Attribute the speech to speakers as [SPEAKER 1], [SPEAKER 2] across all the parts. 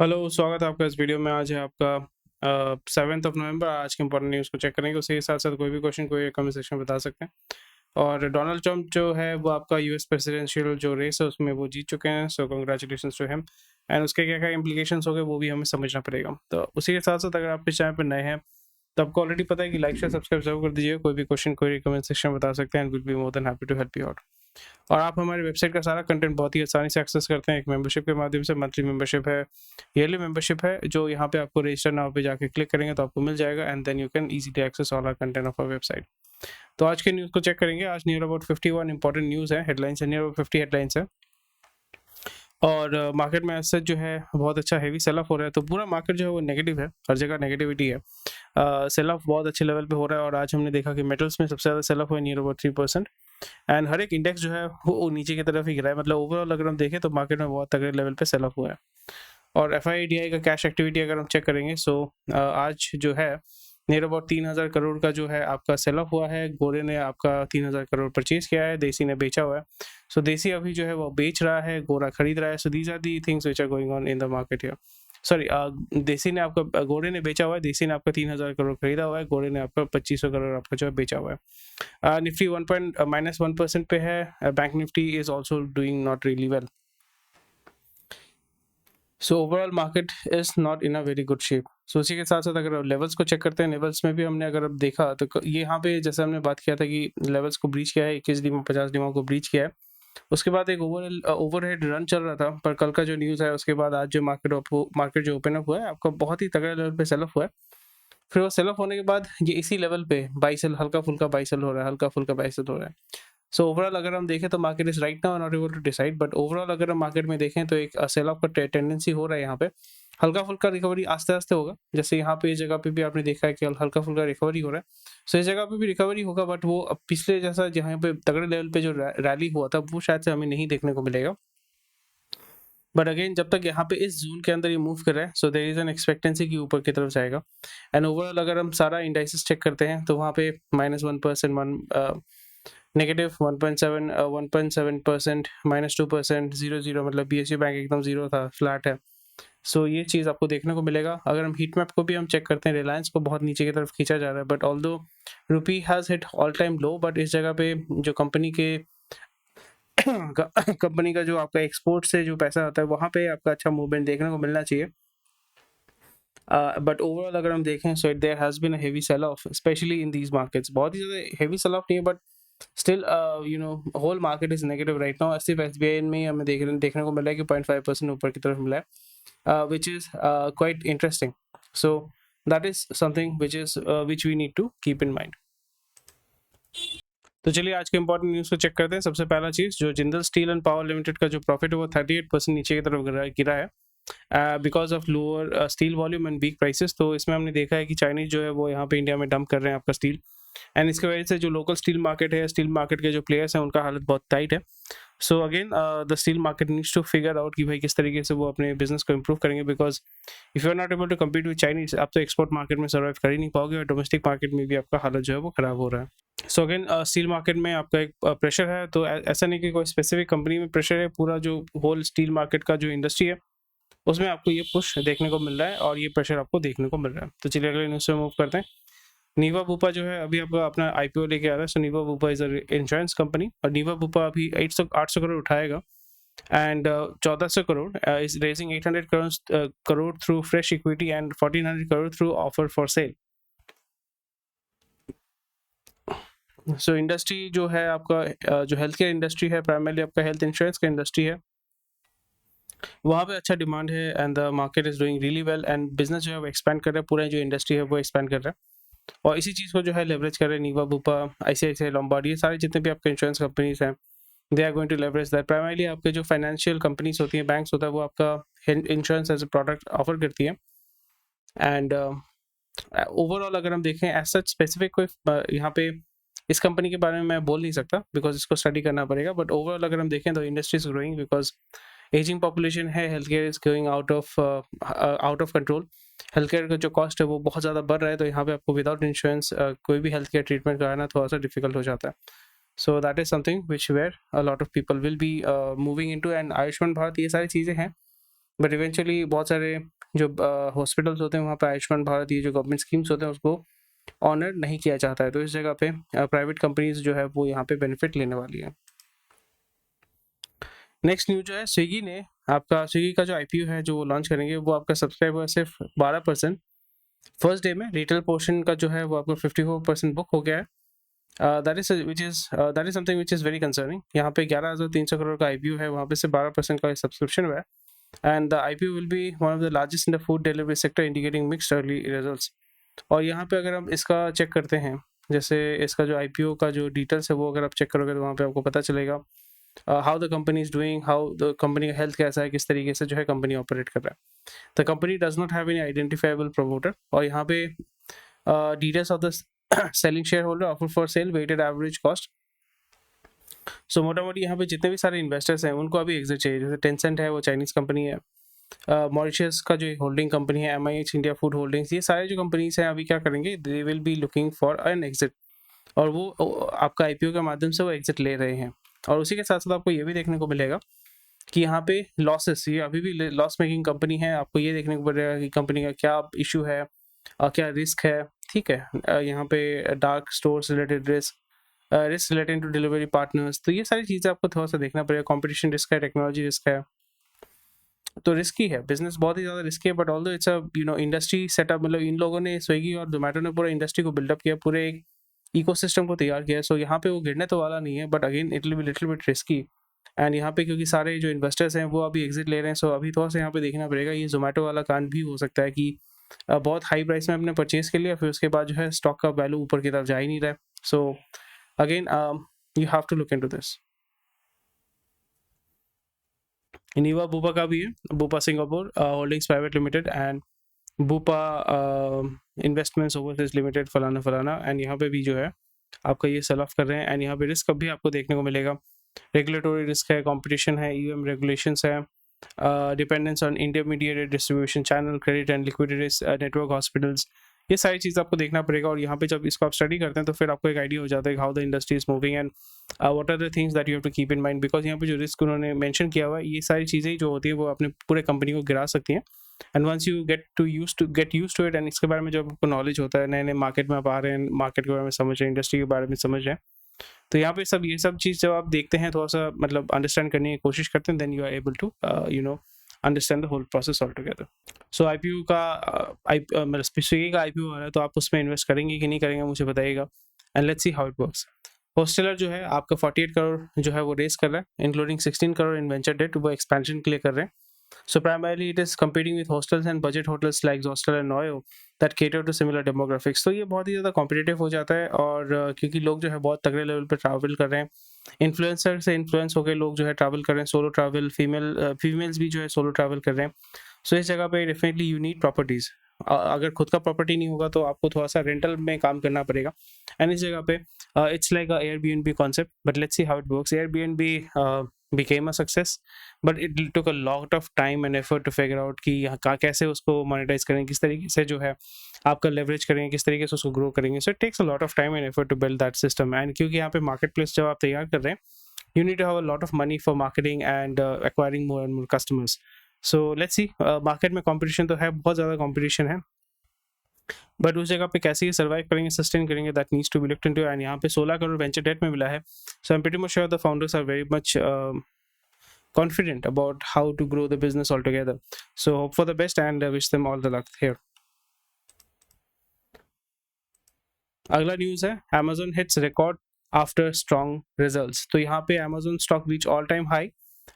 [SPEAKER 1] Hello, स्वागत है आपका इस वीडियो में। आज है आपका 7th ऑफ नवंबर। आज के इंपॉर्टेंट न्यूज़ को चेक करेंगे, उसके साथ-साथ कोई भी क्वेश्चन कोई कमेंट सेक्शन में बता सकते हैं। और डोनाल्ड ट्रंप जो है वो आपका यूएस प्रेसिडेंशियल जो रेस है उसमें वो जीत चुके हैं, so congratulations to him. And उसके क्या-क्या इम्प्लीकेशंस हो गए वो भी हमें समझना पड़ेगा। तो उसी के साथ-साथ अगर आप इस चैनल पे नए हैं तो आपको ऑलरेडी पता है कि लाइक, शेयर, सब्सक्राइब ज़रूर कर दीजिए। कोई भी क्वेश्चन कोई कमेंट सेक्शन में बता सकते हैं and will be more than happy to help you out. और आप हमारी वेबसाइट का सारा कंटेंट बहुत ही आसानी से एक्सेस करते हैं एक मेंबरशिप के माध्यम से। मंथली मेंबरशिप है, ईयरली मेंबरशिप है, जो यहाँ पे आपको रजिस्टर नाउ पे जाके क्लिक करेंगे तो आपको मिल जाएगा and then you can easily access all our content of our website. तो आज के न्यूज़ को चेक करेंगे। आज नियर अबाउट 51 इंपॉर्टेंट न्यूज़ है, हेडलाइंस है, नियर अबाउट 50 हेडलाइंस है। और मार्केट में ऐसा जो है बहुत अच्छा हेवी सेल ऑफ हो रहा है, तो पूरा मार्केट जो है वो नेगेटिव है, हर जगह नेगेटिविटी है। सेल ऑफ बहुत अच्छे लेवल पे हो रहा है और आज हमने देखा कि मेटल्स में सबसे ज़्यादा सेल ऑफ हुआ है, नियर अबाउट 3%। एंड हर एक इंडेक्स जो है वो नीचे की तरफ ही गिरा है, मतलब ओवरऑल अगर हम देखें तो मार्केट में बहुत तगड़े लेवल पे सेल ऑफ हुआ है। और एफआईडीआई का कैश एक्टिविटी अगर हम चेक करेंगे, सो आज जो है नियर अबाउट 3000 करोड़ का जो है आपका सेल ऑफ हुआ है। गोरे ने आपका 3000 करोड़ परचेज किया है, देसी ने बेचा हुआ है। सो देसी अभी जो है वो बेच रहा है, गोरा खरीद रहा है। So these are the things which are going on in the market here. Sorry, देसी ने आपका गोरे ने बेचा हुआ है, देसी ने आपका 3000 करोड़ खरीदा हुआ है, गोरे ने आपका 2500 करोड़ आपका जो है बेचा हुआ है। निफ्टी -1% पे है। Bank Nifty is also doing not really well. So overall market is not in a very good shape. So उसी के साथ साथ अगर लेवल्स को चेक करते हैं, लेवल्स में भी हमने अगर अब देखा तो ये यहाँ पे जैसे हमने बात किया था कि लेवल्स को ब्रीच किया है, 21 डीमा 50 डीमा को ब्रीच किया है। उसके बाद एक ओवरहेड रन चल रहा था, पर कल का जो न्यूज़ है उसके बाद आज जो मार्केट जो ओपन अप हुआ है आपका बहुत ही तगड़ा लेवल पे सेल ऑफ हुआ है। फिर वो सेल ऑफ होने के बाद ये इसी लेवल पे बाई सेल, हल्का फुल्का बाई सेल हो रहा है, हल्का फुल्का बाई सेल हो रहा है। सो ओवरऑल अगर हम देखें तो market is right now not able to decide, but overall अगर हम मार्केट में देखें तो एक सेल ऑफ का टेंडेंसी हो रहा है यहाँ पे। हल्का फुल्का रिकवरी आस्ते आस्ते होगा, जैसे यहाँ पे इस जगह पे भी आपने देखा है कि हल्का फुल्का रिकवरी हो रहा है। सो इस जगह पे भी रिकवरी होगा, बट वो अब पिछले जैसा जहाँ पे तगड़े लेवल पे जो रैली हुआ था वो शायद से हमें नहीं देखने को मिलेगा। बट अगेन जब तक यहाँ पे इस जोन के अंदर ये मूव कर रहा है, so there is an expectancy कि ऊपर की तरफ जाएगा। एंड ओवरऑल अगर हम सारा इंडाइसेस चेक करते हैं तो वहाँ पे -1%, नेगेटिव 1.7%, -2%, 0 मतलब बीएसयू बैंक एकदम जीरो था, फ्लैट है। सो ये चीज़ आपको देखने को मिलेगा। अगर हम हीट मैप को भी हम चेक करते हैं, रिलायंस को बहुत नीचे की तरफ खींचा जा रहा है, but although rupee has hit all time low, but इस जगह पे जो कंपनी के कंपनी का जो आपका एक्सपोर्ट से जो पैसा आता है वहाँ पे आपका अच्छा मूवमेंट देखने को मिलना चाहिए। बट ओवरऑल अगर हम देखें, so there has been a heavy sell off specially in these markets. बहुत ही ज़्यादा हेवी सेल ऑफ नहीं है, but still whole market is negative right now. सिर्फ एसबीआई में ही हमें देखने को मिला है कि 0.5% ऊपर की तरफ मिला है, which is quite interesting. So that is something which we need to keep in mind. तो चलिए आज के इंपॉर्टेंट न्यूज़ को चेक करते हैं। सबसे पहला चीज़, जो Jindal steel and power limited का जो प्रॉफिट है वो 38% नीचे की तरफ गिरा है because of lower steel volume and weak prices. तो इसमें हमने देखा है कि चाइनीज जो है वो यहाँ पे इंडिया में डंप कर रहे हैं आपका स्टील, एंड इसकी वजह से जो लोकल स्टील मार्केट है, स्टील मार्केट के जो प्लेयर्स हैं उनका हालत बहुत टाइट है। So again the steel market needs to figure out कि भाई किस तरीके से वो अपने बिजनेस को इम्प्रूव करेंगे, because if you are not able to compete with Chinese, आप तो एक्सपोर्ट मार्केट में सर्वाइव कर ही नहीं पाओगे और डोमेस्टिक मार्केट में भी आपका हालत जो है वो खराब हो रहा है। सो अगेन स्टील मार्केट में आपका एक प्रेशर है, तो ऐसा नहीं कि कोई स्पेसिफिक कंपनी में प्रेशर है, पूरा जो होल स्टील मार्केट का जो इंडस्ट्री है उसमें आपको ये पुश देखने को मिल रहा है और ये प्रेशर आपको देखने को मिल रहा है। तो चलिए अगले न्यूज़ में मूव करते हैं। नीवा बुपा जो है अभी आपका अपना आईपीओ लेके आ रहा है। So Niva Bupa is a insurance company और नीवा बुपा अभी 800 करोड़ उठाएगा and 1400 crore is raising 800 crore through fresh equity and 1400 crore through offer for sale. So industry जो है आपका जो हेल्थ केयर इंडस्ट्री है, प्राइमरली आपका हेल्थ इंश्योरेंस का इंडस्ट्री है, वहाँ पे अच्छा डिमांड है and the market is doing really well and business जो है वो एक्सपैंड कर रहा है, पूरा जो इंडस्ट्री है वो एक्सपैंड कर रहा है और इसी चीज़ को जो है लेवरेज कर रहे हैं नीवा बुपा, आईसीआईसीआई लॉम्बार्ड, ये सारे जितने भी आपके इंश्योरेंस कंपनीज हैं, they are going to leverage that. Primarily आपके जो फाइनेंशियल कंपनीज होती हैं, बैंक्स होता है, वो आपका insurance as a product offer करती है। एंड ओवरऑल अगर हम देखें एज सच स्पेसिफिक कोई यहाँ पे इस कंपनी के बारे में मैं बोल नहीं सकता बिकॉज इसको स्टडी करना पड़ेगा, बट ओवरऑल अगर हम देखें तो industry is growing because aging population है, health care is going out of control, health care का जो कॉस्ट है वो बहुत ज़्यादा बढ़ रहा है, तो यहाँ पे आपको विदाउट इंश्योरेंस कोई भी हेल्थ केयर ट्रीटमेंट कराना थोड़ा सा डिफिकल्ट हो जाता है। So that is something which where a lot of people will be moving into, and Ayushman Bharat ये सारी चीज़ें हैं, बट इवेंचुअली बहुत सारे जो हॉस्पिटल्स होते हैं वहाँ पे आयुष्मान भारत ये जो गवर्नमेंट स्कीम्स होते हैं उसको ऑनर नहीं किया जाता है, तो इस जगह पे प्राइवेट कंपनीज जो है वो यहाँ पे बेनिफिट लेने वाली है। नेक्स्ट न्यूज जो है, स्विगी ने आपका स्विगी का जो आईपीओ है जो वो लॉन्च करेंगे, वो आपका सब्सक्राइबर सिर्फ 12% फर्स्ट डे में, रिटेल पोर्शन का जो है वो आपको 54% बुक हो गया है। That is something which is very concerning. यहाँ पे 11,300 करोड़ का आईपीओ है, वहाँ पे से 12% का सब्सक्रिप्शन हुआ है, and the IPO will be one of the largest in the food delivery sector, indicating mixed early results. और यहाँ पे अगर हम इसका चेक करते हैं, जैसे इसका जो आईपीओ का जो डिटेल्स है वो अगर आप चेक करोगे तो वहाँ पे आपको पता चलेगा how the company is doing, how the company का हेल्थ कैसा है, किस तरीके से जो है कंपनी ऑपरेट कर रहा है। The company does not have any identifiable promoter, और यहाँ पे details of the selling share holder, offer for sale, weighted average cost. So मोटा मोटी यहाँ पे जितने भी सारे इन्वेस्टर्स हैं उनको अभी एग्जिट चाहिए, जैसे टेंसेंट है वो चाइनीज कंपनी है, मॉरिशस का जो होल्डिंग कंपनी है MIH इंडिया फूड होल्डिंग्स, ये सारे जो कंपनीज हैं अभी क्या करेंगे, they will be looking for an exit, और वो आपका आईपीओ के माध्यम से वो एग्जिट ले रहे हैं। और उसी के साथ साथ आपको ये भी देखने को मिलेगा कि यहाँ पे लॉसेस, ये अभी भी लॉस मेकिंग कंपनी है, आपको ये देखने को मिलेगा कि कंपनी का क्या इशू है और क्या रिस्क है, ठीक है। यहाँ पे dark stores related risk related to delivery partners, तो ये सारी चीज़ें आपको थोड़ा सा देखना पड़ेगा। कॉम्पिटिशन रिस्क है, टेक्नोलॉजी रिस्क है, तो रिस्की है, बिजनेस बहुत ही ज़्यादा रिस्की है, but although it's a industry setup, मतलब इन लोगों ने, स्विगी और जोमेटो ने पूरा इंडस्ट्री को बिल्डअप किया, पूरे एक इकोसिस्टम को तैयार किया है। सो यहाँ पे वो गिरने तो वाला नहीं है, but again it will be little bit risky. And यहाँ पे क्योंकि सारे जो इन्वेस्टर्स हैं वो अभी एग्जिट ले रहे हैं, सो अभी थोड़ा सा यहाँ पे देखना पड़ेगा। ये जोमेटो वाला कांड भी हो सकता है कि बहुत हाई प्राइस में आपने परचेज कर लिया, फिर उसके बाद जो है स्टॉक का वैल्यू ऊपर की तरफ जा ही नहीं रहा है। So again you have to look into this. Niva Bupa का भी है, Bupa Singapore holdings private limited and Bupa investments overseas limited, फलाना फलाना, एंड यहाँ पे भी जो है आपका ये सेल ऑफ कर रहे हैं। एंड यहाँ पे रिस्क भी आपको देखने को मिलेगा, रेगुलेटरी रिस्क है, कंपटीशन है, यूएम रेगुलेशंस है, dependence on intermediate distribution channel, credit and liquidity network, hospitals, ये सारी चीज़ आपको देखना पड़ेगा। और यहाँ पे जब इसको आप स्टडी करते हैं तो फिर आपको एक आइडिया हो जाता है how the industry is moving and what are the things that you have to keep in mind, because यहाँ पे जो रिस्क उन्होंने मेंशन किया हुआ है, ये सारी चीज़ें जो होती है वो अपने पूरे कंपनी को गिरा सकती हैं। And once you get use to it, and इसके बारे में जब आपको नॉलेज होता है, नए नए मार्केट में आप आ रहे हैं, मार्केट के बारे में समझ रहे हैं, इंडस्ट्री के बारे में समझ रहे हैं, तो यहाँ पे ये सब चीज़ जब आप देखते हैं, थोड़ा सा मतलब अंडरस्टैंड करने की कोशिश करते हैं, then you are able to understand the whole process all together. सो आईपीओ का मतलब स्विगी का आईपीओ आ रहा है, तो आप उसमें इन्वेस्ट करेंगे कि नहीं करेंगे मुझे बताइएगा, and let's see how it works. Hosteller जो है आपका 48 करोड़ जो है वो रेस कर रहा है, इंक्लूडिंग 16 करोड़ इन वेंचर डेट, वो एक्सपेंशन के लिए कर रहे हैं। So primarily it is competing with hostels and budget hotels like Zostel and Noyo that cater to similar demographics. तो ये बहुत ही ज़्यादा कॉम्पिटिटिव हो जाता है, और क्योंकि लोग जो है बहुत तगड़े लेवल पे ट्रैवल कर रहे हैं, इन्फ्लुएंसर से इन्फ्लुएंस होकर लोग जो है ट्रैवल कर रहे हैं, सोलो ट्रैवल, फीमेल्स भी जो है सोलो ट्रैवल कर रहे हैं। सो इस जगह पे डेफिनेटली यू नीड प्रॉपर्टीज़। अगर खुद का प्रॉपर्टी नहीं होगा तो आपको थोड़ा सा रेंटल में काम करना पड़ेगा, एंड इस जगह पे it's like a Airbnb concept, but let's see how it works. Airbnb became a success, but it took a lot of time and effort to figure out कि यहाँ कैसे उसको मोनेटाइज करेंगे, किस तरीके से जो है आपका लेवरेज करेंगे, किस तरीके से उसको ग्रो करेंगे। So it takes a lot of time and effort to build that system, and क्योंकि यहाँ पे मार्केट प्लेस जब आप तैयार कर रहे हैं, you need to have a lot of money for marketing and acquiring more and more customers. So let's see, market में कंपटीशन तो है, बहुत ज़्यादा कंपटीशन है, बट उस जगह पे कैसे ये सर्वाइव करेंगे, सस्टेन करेंगे, that needs to be looked into. And यहाँ पे 16 करोड़ वेंचर डेट में मिला है। So I am pretty much sure the founders are very much confident about how to grow the business altogether. So hope for the best and wish them all the luck here. अगला news है, Amazon hits record after strong results. तो यहाँ पे Amazon stock reach all time high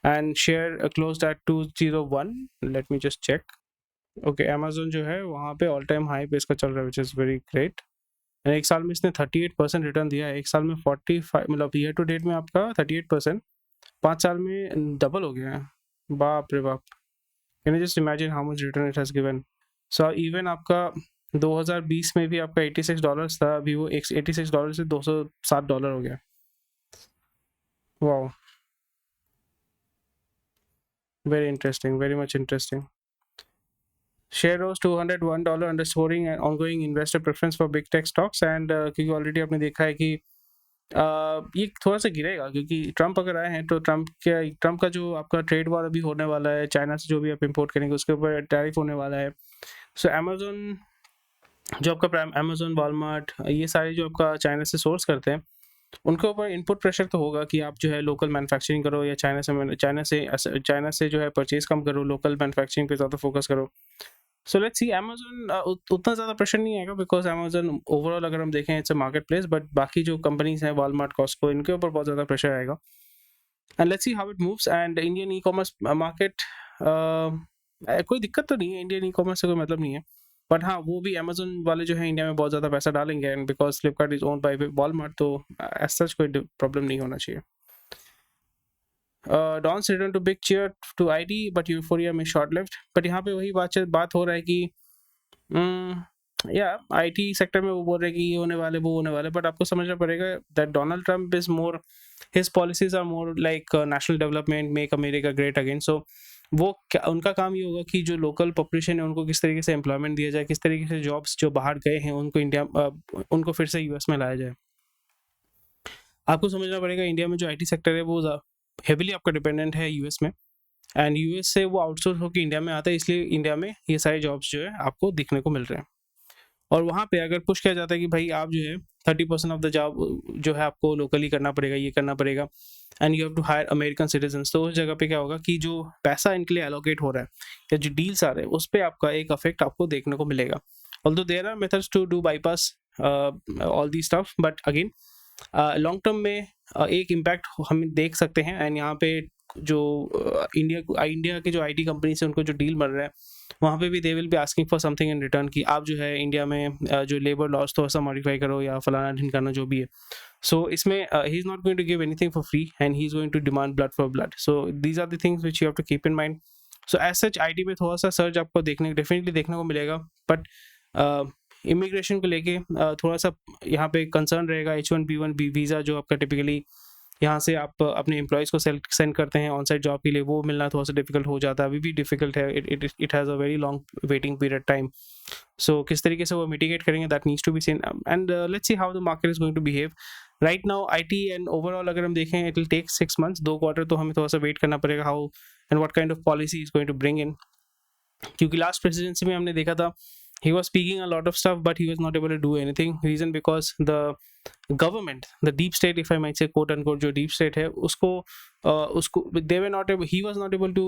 [SPEAKER 1] and share closed at 201. Let me just check. Okay, Amazon जो है वहाँ पे all time high पे इसका चल रहा है, which is very great. एक साल में इसने 38% रिटर्न दिया है, एक साल में 45, मतलब ईयर टू डेट में आपका 38%, 5 साल में डबल हो गया है, बाप रे बाप। Can you just imagine how much return it has given. So even आपका 2020 में भी आपका $86 था, अभी वो $86 से $207 हो गया। Wow, very interesting, very much interesting. Share rose $201 underscoring and ongoing investor preference for big tech stocks. And क्योंकि ऑलरेडी आपने देखा है कि ये थोड़ा-सा गिरेगा क्योंकि ट्रम्प अगर आए हैं तो ट्रम्प का जो आपका ट्रेड वॉर अभी होने वाला है, चाइना से जो भी आप इम्पोर्ट करेंगे उसके ऊपर टैरिफ होने वाला है। सो अमेज़न जो आपका प्राइम अमेज़न, वॉलमार्ट ये सारे जो आपका चाइना से सोर्स करते हैं, उनके ऊपर इनपुट प्रेशर तो होगा कि आप जो है लोकल मैन्युफैक्चरिंग करो या चाइना से जो है परचेज़ कम करो, लोकल मैन्युफैक्चरिंग पे ज़्यादा फोकस करो। सो लेट्स सी अमेज़न उतना ज़्यादा प्रेशर नहीं आएगा बिकॉज़ अमेज़न ओवरऑल अगर हम देखें it's a market place, but बाकी जो कंपनीज़ हैं वॉलमार्ट, कॉस्टको इनके ऊपर बहुत ज़्यादा प्रेशर आएगा। And let's see how it moves and Indian e-commerce market कोई दिक्कत तो नहीं है, इंडियन ई-कॉमर्स से कोई मतलब नहीं है। बट हाँ, वो भी अमेज़न वाले जो हैं इंडिया में बहुत ज़्यादा पैसा डालेंगे and because Flipkart is owned by Walmart तो एज़ सच कोई प्रॉब्लम नहीं होना चाहिए। Dons return to big cheer to IT but euphoria में शॉर्ट लिव्ड। बट यहाँ पे वही बात हो रहा है कि या आईटी सेक्टर में वो बोल रहे हैं कि ये होने वाले, वो होने वाले, बट आपको समझना पड़ेगा that Donald Trump is more his policies are more like national development, make America great again. So वो क्या उनका काम ये होगा कि जो लोकल पॉपुलेशन है उनको किस तरीके से एम्प्लॉयमेंट दिया जाए, किस तरीके से जॉब्स जो बाहर गए हैं उनको फिर से यूएस में लाया जाए। आपको समझना पड़ेगा इंडिया में जो आईटी सेक्टर है वो हेविली आपका डिपेंडेंट है यूएस में एंड यूएस से वो आउटसोर्स होकर इंडिया में आता है, इसलिए इंडिया में ये सारे जॉब्स जो है आपको दिखने को मिल रहे हैं। और वहाँ पे अगर पुश किया जाता है कि भाई आप जो है 30% ऑफ द जॉब जो है आपको लोकली करना पड़ेगा, ये करना पड़ेगा and you have to hire American citizens, तो उस जगह पे क्या होगा कि जो पैसा इनके लिए एलोकेट हो रहा है या जो डील्स आ रहे हैं उस पर आपका एक इफेक्ट आपको देखने को मिलेगा। Although there are methods to do bypass all the stuff, but again long term में एक इम्पैक्ट हम देख सकते हैं एंड यहाँ पे जो इंडिया के जो आईटी कंपनीज है उनको जो डील मिल रहा है वहाँ पे भी they will be asking for something in return कि आप जो है इंडिया में जो लेबर लॉस थोड़ा सा मॉडिफाई करो या फलाना ढिमकाना जो भी है। सो इसमें he is not going to give anything for free and he is going to demand blood for blood. So these are the things which you have to keep in mind. So as such IT में थोड़ा सा search आपको definitely देखने को मिलेगा, but immigration को लेके थोड़ा सा यहाँ पे कंसर्न रहेगा। H1B1 वीज़ा जो आपका टिपिकली यहाँ से आप अपने एम्प्लॉयज़ को सेंड करते हैं ऑन साइट जॉब के लिए, वो मिलना थोड़ा सा डिफिकल्ट हो जाता है, अभी भी डिफिकल्ट है। It has a very long waiting period time. So किस तरीके से वो मिटिगेट करेंगे that needs to be seen and let's see how the market is going to behave right now. IT and overall अगर हम देखें it will take 6 months, 2 quarter, तो हमें थोड़ा सा वेट करना पड़ेगा how and what kind of policy is going to bring in. क्योंकि लास्ट प्रेसिडेंसी में हमने देखा था he was speaking a lot of stuff but he was not able to do anything, reason because the government, the deep state, if I might say quote unquote, जो deep state है उसको they were not able, he was not able to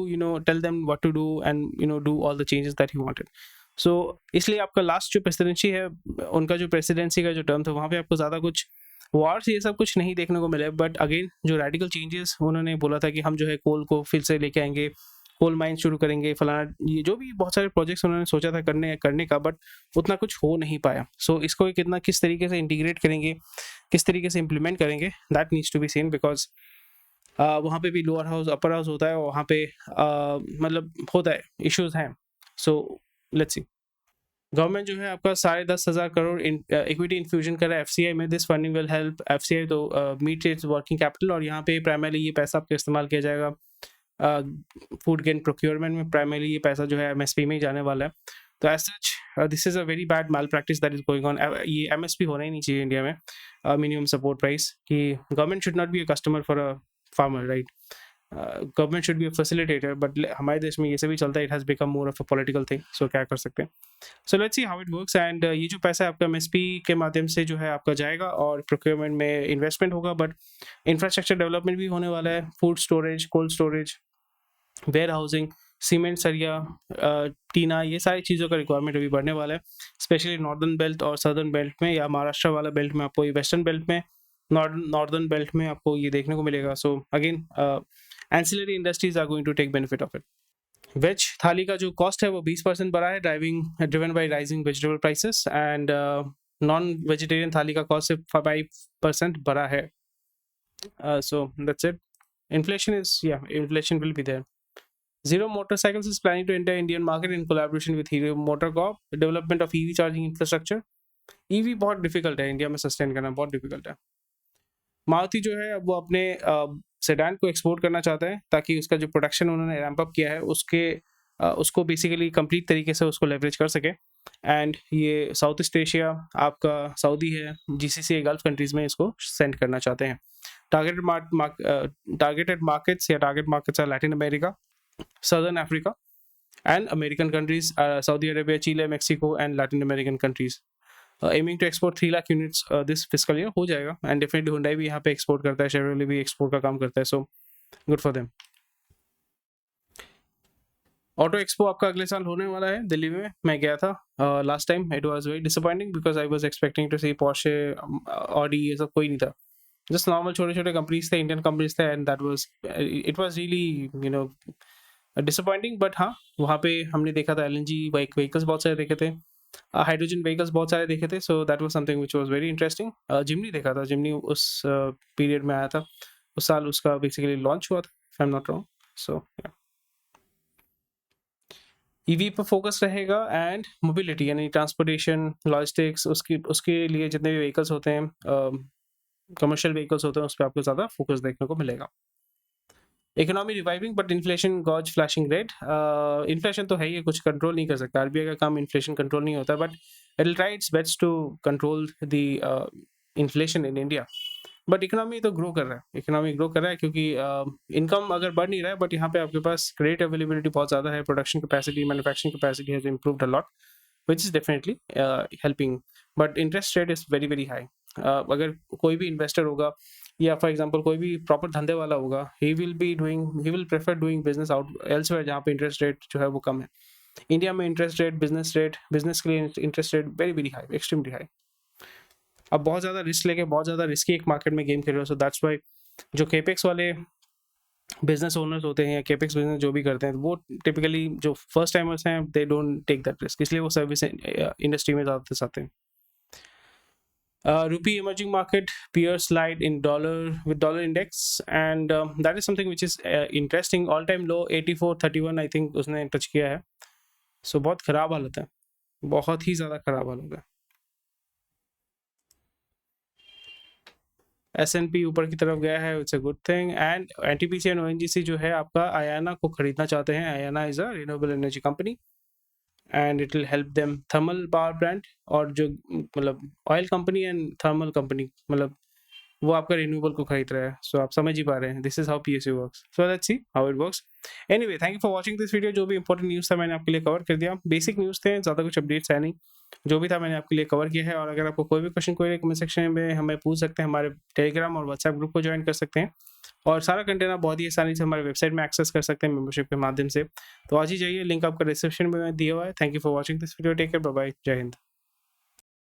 [SPEAKER 1] tell them what to do and do all the changes that he wanted. So इसलिए आपका last जो presidency है, उनका जो presidency का जो टर्म था वहाँ पे आपको ज़्यादा कुछ वॉर्स ये सब कुछ नहीं देखने को मिले, बट अगेन जो रेडिकल चेंजेस उन्होंने बोला था कि हम जो है कोल को फिर से लेके आएंगे, कोल माइन शुरू करेंगे, फलाना, ये जो भी बहुत सारे प्रोजेक्ट्स उन्होंने सोचा था करने का, बट उतना कुछ हो नहीं पाया। सो इसको किस तरीके से इंटीग्रेट करेंगे, किस तरीके से इम्प्लीमेंट करेंगे, that needs to be seen because वहाँ पे भी लोअर हाउस अपर हाउस होता है और वहाँ पे मतलब होता है, इश्यूज हैं। So let's C. गवर्नमेंट जो है आपका 10,500 करोड़ इक्विटी इन्फ्यूजन कर रहा है एफसीआई में। This funding will help FCI तो मीट इट्स वर्किंग कैपिटल, और यहाँ पे प्राइमरली ये पैसा आपका इस्तेमाल किया जाएगा फूड गेन प्रोक्योरमेंट में। प्राइमरली ये पैसा जो है एमएसपी में ही जाने वाला है। तो as such this is a very bad malpractice that is going on. ये एमएसपी होना ही नहीं चाहिए इंडिया में, मिनिमम सपोर्ट प्राइस, कि government should not be a customer for a farmer, right. Government should be a facilitator, but हमारे देश में ये सभी चलता है, it has become more of a political thing. So क्या कर सकते हैं। So let's see how it works and ये जो पैसा आपका एमएसपी के माध्यम से जो है आपका जाएगा और प्रोक्योरमेंट में इन्वेस्टमेंट होगा, बट इंफ्रास्ट्रक्चर डेवलपमेंट भी होने वाला है। Food storage, cold storage, warehousing, cement, सरिया, टीना, ये सारी चीज़ों का रिक्वायरमेंट अभी बढ़ने वाला है, स्पेशली नॉर्दर्न बेल्ट और सदर्न बेल्ट में, या महाराष्ट्र वाला बेल्ट में आपको, ये वेस्टर्न बेल्ट में, नॉर्दर्न बेल्ट में आपको ये देखने को मिलेगा। So again ancillary industries are going to take benefit of it. Veg thali का जो कॉस्ट है वो 20% बढ़ा है, driven by rising vegetable prices, and non vegetarian thali का कॉस्ट सिर्फ 5% बढ़ा है। So that's it. Inflation will be there. Zero Motorcycles is planning to enter Indian market in collaboration with Hero MotoCorp. Development of EV charging infrastructure. EV बहुत difficult है India में sustain करना, बहुत difficult है। मारुति जो है वो अपने सेडान को एक्सपोर्ट करना चाहता है ताकि उसका जो प्रोडक्शन उन्होंने रैंप अप किया है उसके उसको बेसिकली कंप्लीट तरीके से उसको लेवरेज कर सके। एंड ये साउथ ईस्ट एशिया आपका सऊदी है, जीसीसी गल्फ कंट्रीज़ में इसको सेंड करना चाहते हैं। Targeted markets are Latin America, Southern Africa and American countries, Saudi Arabia, Chile, Mexico and Latin American countries. Aiming to export 3 lakh units this fiscal year, हो जाएगा। And definitely Hyundai भी यहाँ पे एक्सपोर्ट करता है, शेवरोले भी एक्सपोर्ट का काम करता है, so good for them. Auto expo आपका अगले साल होने वाला है दिल्ली में। मैं गया था last time, it was very disappointing because I was expecting to see Porsche, Audi, ये सब कोई नहीं था। जस्ट नॉर्मल छोटे छोटे कंपनीज थे, इंडियन कंपनीज थे, and that was it was really you know disappointing. But हाँ, वहाँ पे हमने देखा था एलएनजी व्हीकल्स बहुत सारे देखे थे, हाइड्रोजन व्हीकल्स बहुत सारे देखे थे, so that was something which was very interesting. Jimny देखा था, जिमनी उस पीरियड में आया था, उस साल उसका बेसिकली लॉन्च हुआ था, if I am not wrong. So EV पर फोकस रहेगा एंड मोबिलिटी यानी ट्रांसपोर्टेशन, लॉजिस्टिक्स, उसके लिए जितने भी व्हीकल्स होते हैं, कमर्शियल व्हीकल्स होते हैं, उस पर आपको ज़्यादा फोकस देखने को मिलेगा। Economy reviving but inflation gauge flashing red. Inflation तो है ही, कुछ कंट्रोल नहीं कर सकता, आरबीआई का काम इन्फ्लेशन कंट्रोल नहीं होता, but it will try its best to control the inflation in India. But economy तो ग्रो कर रहा है, इकोनॉमी ग्रो कर रहा है क्योंकि इनकम अगर बढ़ नहीं रहा है, बट यहाँ पे आपके पास क्रेडिट अवेलेबिलिटी बहुत ज़्यादा है, production capacity, manufacturing capacity has improved a lot, which is definitely helping. But interest rate is very very high. अगर कोई भी इन्वेस्टर होगा या फॉर एग्जांपल कोई भी प्रॉपर धंधे वाला होगा, he will prefer doing business out elsewhere जहाँ पे इंटरेस्ट रेट जो है वो कम है। इंडिया में इंटरेस्ट रेट, बिजनेस के लिए interest rate very very high, extremely high. अब बहुत ज़्यादा रिस्क लेके बहुत ज़्यादा रिस्की एक मार्केट में गेम खेल रहे हो, सो दैट्स वाई जो केपेक्स वाले बिजनेस ओनर्स होते हैं या केपेक्स बिजनेस जो भी करते हैं, वो टिपिकली जो फर्स्ट टाइमर्स हैं, they don't take that risk, इसलिए वो सर्विस इंडस्ट्री में ज़्यादातर आते हैं। Rupee emerging market peers slide in dollar with dollar index, and that is something which is interesting. All time low 84.31 I think उसने touch किया है, so बहुत ख़राब हालत है, बहुत ही ज़्यादा ख़राब हालत है। S&P ऊपर की तरफ गया है, it's a good thing. And NTPC and ONGC जो है आपका आयाना को खरीदना चाहते हैं। Ayana is a renewable energy company and it will help them. Thermal power plant और जो मतलब oil company and thermal company, मतलब वो आपका रिन्यूएबल को खरीद रहा है, सो आप समझ ही पा रहे हैं, this is how PSU works. So let's see how it works. Anyway, thank you for watching this video. जो भी इंपॉर्टेंट न्यूज़ था मैंने आपके लिए कवर कर दिया, बेसिक न्यूज़ थे, ज़्यादा कुछ अपडेट्स है नहीं, जो भी था मैंने आपके लिए कवर किया है। और अगर आपको कोई भी क्वेश्चन कोई कमेंट सेक्शन में हमें पूछ सकते हैं, हमारे टेलीग्राम और व्हाट्सएप ग्रुप को ज्वाइन कर सकते हैं, और सारा कंटेंट आप बहुत ही आसानी से हमारे वेबसाइट में एक्सेस कर सकते हैं मेंबरशिप के माध्यम से। तो आज ही जाइए, लिंक आपका डिस्क्रिप्शन में दिया हुआ है। Thank you for watching this video, take care, bye bye, जय हिंद।